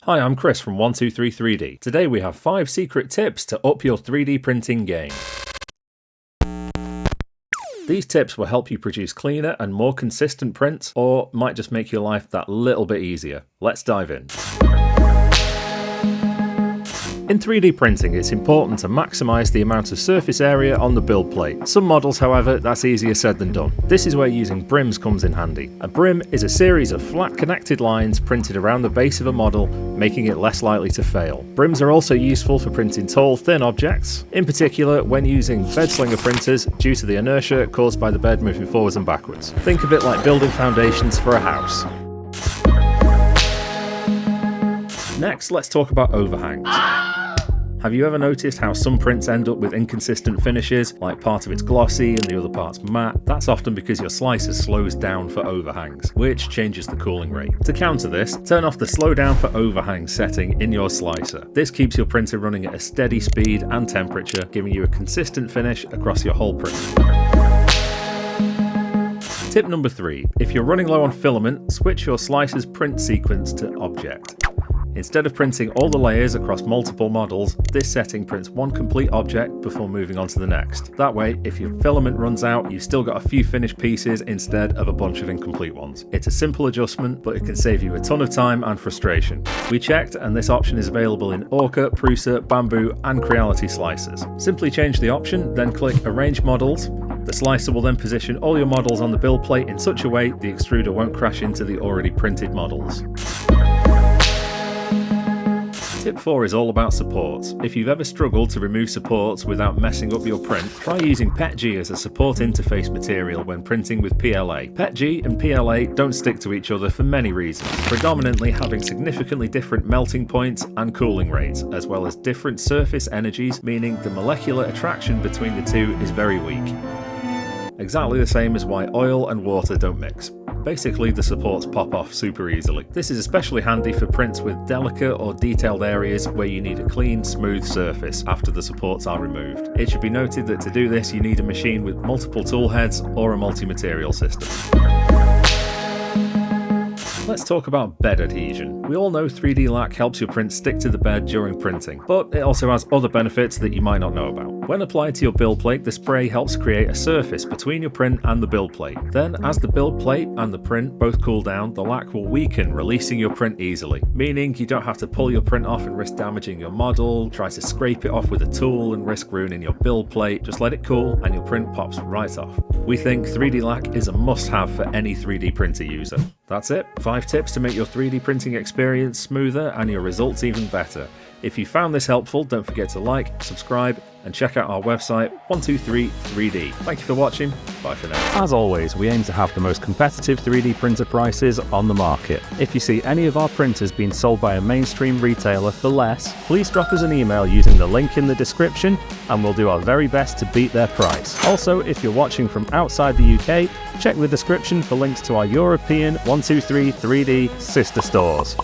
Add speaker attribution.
Speaker 1: Hi, I'm Chris from 123 3D. Today we have 5 secret tips to up your 3D printing game. These tips will help you produce cleaner and more consistent prints, or might just make your life that little bit easier. Let's dive in. In 3D printing, it's important to maximise the amount of surface area on the build plate. Some models, however, that's easier said than done. This is where using Brims comes in handy. A Brim is a series of flat connected lines printed around the base of a model, making it less likely to fail. Brims are also useful for printing tall, thin objects, in particular when using bed slinger printers due to the inertia caused by the bed moving forwards and backwards. Think of it like building foundations for a house. Next, let's talk about overhangs. Have you ever noticed how some prints end up with inconsistent finishes, like part of it's glossy and the other part's matte? That's often because your slicer slows down for overhangs, which changes the cooling rate. To counter this, turn off the slow down for overhangs setting in your slicer. This keeps your printer running at a steady speed and temperature, giving you a consistent finish across your whole print. Tip number 3. If you're running low on filament, switch your slicer's print sequence to object. Instead of printing all the layers across multiple models, this setting prints one complete object before moving on to the next. That way, if your filament runs out, you've still got a few finished pieces instead of a bunch of incomplete ones. It's a simple adjustment, but it can save you a ton of time and frustration. We checked, and this option is available in Orca, Prusa, Bamboo, and Creality slicers. Simply change the option, then click Arrange Models. The slicer will then position all your models on the build plate in such a way the extruder won't crash into the already printed models. Tip 4 is all about supports. If you've ever struggled to remove supports without messing up your print, try using PETG as a support interface material when printing with PLA. PETG and PLA don't stick to each other for many reasons, predominantly having significantly different melting points and cooling rates, as well as different surface energies, meaning the molecular attraction between the two is very weak. Exactly the same as why oil and water don't mix. Basically, the supports pop off super easily. This is especially handy for prints with delicate or detailed areas where you need a clean, smooth surface after the supports are removed. It should be noted that to do this, you need a machine with multiple tool heads or a multi-material system. Let's talk about bed adhesion. We all know 3D lac helps your print stick to the bed during printing, but it also has other benefits that you might not know about. When applied to your build plate, the spray helps create a surface between your print and the build plate. Then, as the build plate and the print both cool down, the lac will weaken, releasing your print easily, meaning you don't have to pull your print off and risk damaging your model, try to scrape it off with a tool and risk ruining your build plate. Just let it cool and your print pops right off. We think 3D lac is a must-have for any 3D printer user. That's it. 5 tips to make your 3D printing experience smoother and your results even better. If you found this helpful, don't forget to like, subscribe, and check out our website 123 3D. Thank you for watching. Bye for now.
Speaker 2: As always, we aim to have the most competitive 3D printer prices on the market. If you see any of our printers being sold by a mainstream retailer for less, please drop us an email using the link in the description and we'll do our very best to beat their price. Also, if you're watching from outside the UK, check the description for links to our European 123 3D sister stores.